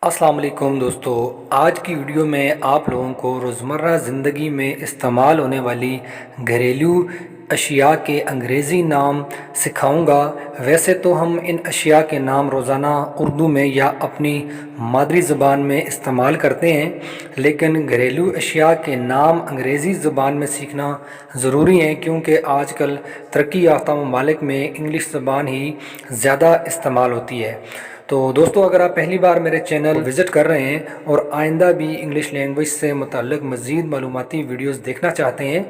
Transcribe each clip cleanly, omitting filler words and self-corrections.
अस्सलाम वालेकुम दोस्तों, आज की वीडियो में आप लोगों को रोज़मर्रा ज़िंदगी में इस्तेमाल होने वाली घरेलू अशिया के अंग्रेज़ी नाम सिखाऊंगा। वैसे तो हम इन अशिया के नाम रोज़ाना उर्दू में या अपनी मादरी ज़बान में इस्तेमाल करते हैं, लेकिन घरेलू अशिया के नाम अंग्रेज़ी ज़बान में सीखना ज़रूरी है क्योंकि आजकल तरक्की याफ्ता ममालिक में इंग्लिश ज़बान ही ज़्यादा इस्तेमाल होती है। तो दोस्तों, अगर आप पहली बार मेरे चैनल विज़िट कर रहे हैं और आइंदा भी इंग्लिश लैंग्वेज से मुतल्लिक़ मज़ीद मालूमाती वीडियोस देखना चाहते हैं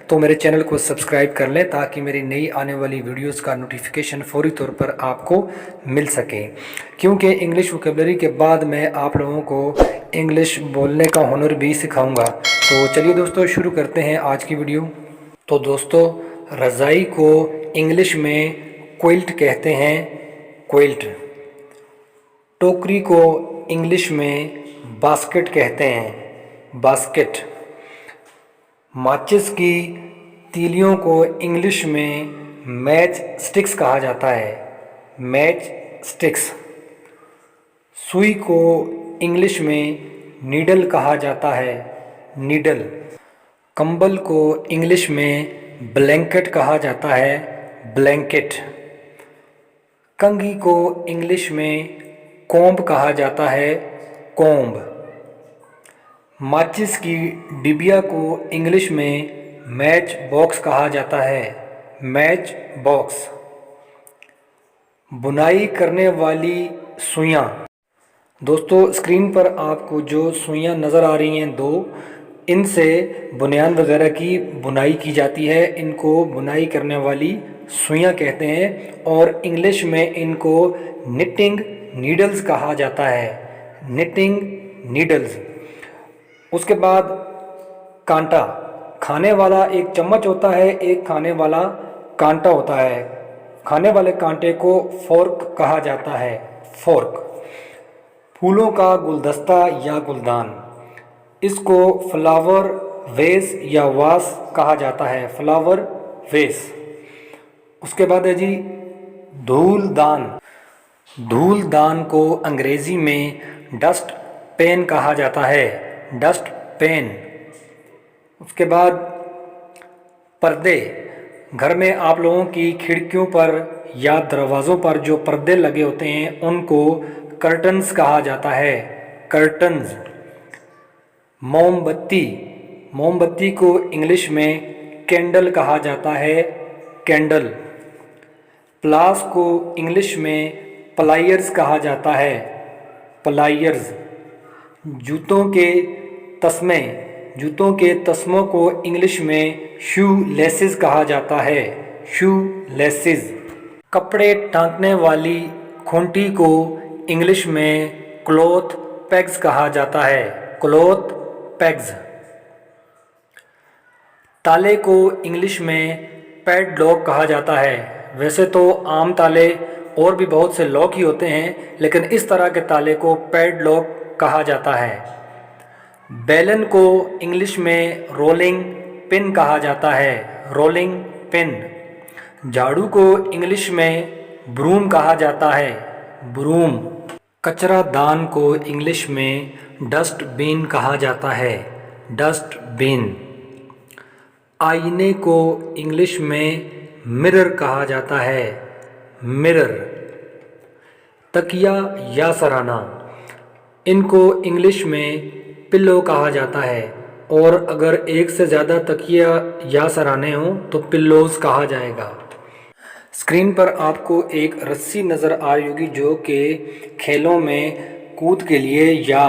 तो मेरे चैनल को सब्सक्राइब कर लें ताकि मेरी नई आने वाली वीडियोस का नोटिफिकेशन फ़ौरी तौर पर आपको मिल सके। क्योंकि इंग्लिश वोकैबुलरी के बाद मैं आप लोगों को इंग्लिश बोलने का हुनर भी सिखाऊँगा। तो चलिए दोस्तों, शुरू करते हैं आज की वीडियो। तो दोस्तों, रज़ाई को इंग्लिश में क्विल्ट कहते हैं, क्विल्ट। टोकरी को इंग्लिश में बास्केट कहते हैं, बास्केट। माचिस की तीलियों को इंग्लिश में मैच स्टिक्स कहा जाता है, मैच स्टिक्स। सुई को इंग्लिश में नीडल कहा जाता है, नीडल। कंबल को इंग्लिश में ब्लैंकेट कहा जाता है, ब्लैंकेट। कंघी को इंग्लिश में कॉम्ब कहा जाता है, कॉम्ब। माचिस की डिबिया को इंग्लिश में मैच बॉक्स कहा जाता है, मैच बॉक्स। बुनाई करने वाली सुइयाँ। दोस्तों, स्क्रीन पर आपको जो सुइयाँ नज़र आ रही हैं दो, इनसे बुनियान वगैरह की बुनाई की जाती है। इनको बुनाई करने वाली सुइयाँ कहते हैं और इंग्लिश में इनको निटिंग नीडल्स कहा जाता है, निटिंग नीडल्स। उसके बाद कांटा। खाने वाला एक चम्मच होता है, एक खाने वाला कांटा होता है। खाने वाले कांटे को फोर्क कहा जाता है, फोर्क। फूलों का गुलदस्ता या गुलदान, इसको फ्लावर वेस या वास कहा जाता है, फ्लावर वेस। उसके बाद है जी धूलदान। धूलदान को अंग्रेज़ी में डस्ट पेन कहा जाता है, डस्ट पेन। उसके बाद पर्दे। घर में आप लोगों की खिड़कियों पर या दरवाज़ों पर जो पर्दे लगे होते हैं उनको कर्टन्स कहा जाता है, कर्टन्स। मोमबत्ती। मोमबत्ती को इंग्लिश में कैंडल कहा जाता है, कैंडल। प्लास को इंग्लिश में प्लायर्स कहा जाता है, प्लायर्स। जूतों के तस्मे। जूतों के तस्मों को इंग्लिश में शू लेसेस कहा जाता है, शू लेसेस। कपड़े टांकने वाली खूंटी को इंग्लिश में क्लॉथ पेग्स कहा जाता है, क्लॉथ पेग्स। ताले को इंग्लिश में पैडलॉक कहा जाता है। वैसे तो आम ताले और भी बहुत से लॉक ही होते हैं, लेकिन इस तरह के ताले को पैडलॉक कहा जाता है। बेलन को इंग्लिश में रोलिंग पिन कहा जाता है, रोलिंग पिन। झाड़ू को इंग्लिश में ब्रूम कहा जाता है, ब्रूम। कचरा दान को इंग्लिश में डस्ट बिन कहा जाता है, डस्ट बिन। आईने को इंग्लिश में मिरर कहा जाता है, मिरर। तकिया या सराहना, इनको इंग्लिश में पिल्लो कहा जाता है और अगर एक से ज़्यादा तकिया या सराहने हों तो पिल्लोज कहा जाएगा। स्क्रीन पर आपको एक रस्सी नज़र आ रही होगी जो कि खेलों में कूद के लिए या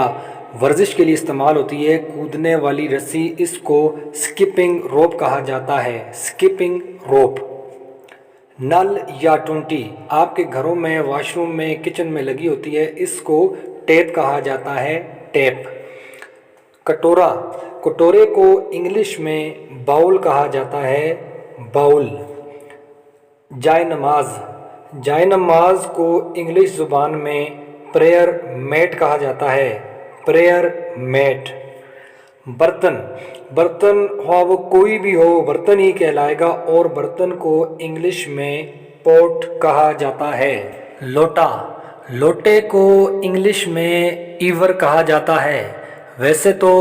वर्जिश के लिए इस्तेमाल होती है, कूदने वाली रस्सी। इसको स्किपिंग रोप कहा जाता है, स्किपिंग रोप। नल या टूंटी आपके घरों में, वॉशरूम में, किचन में लगी होती है, इसको टेप कहा जाता है, टेप। कटोरा। कटोरे को इंग्लिश में बाउल कहा जाता है, बाउल। जाय नमाज। जाय नमाज को इंग्लिश ज़ुबान में प्रेयर मैट कहा जाता है, प्रेयर मैट। बर्तन। बर्तन हो वो कोई भी हो, बर्तन ही कहलाएगा और बर्तन को इंग्लिश में पॉट कहा जाता है। लोटा। लोटे को इंग्लिश में ईवर कहा जाता है। वैसे तो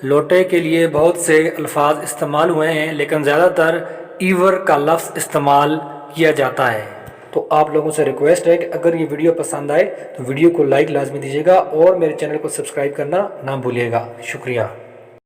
लोटे के लिए बहुत से अल्फाज इस्तेमाल हुए हैं, लेकिन ज़्यादातर ईवर का लफ्ज़ इस्तेमाल किया जाता है। तो आप लोगों से रिक्वेस्ट है कि अगर ये वीडियो पसंद आए तो वीडियो को लाइक लाजमी दीजिएगा और मेरे चैनल को सब्सक्राइब करना ना भूलिएगा। शुक्रिया।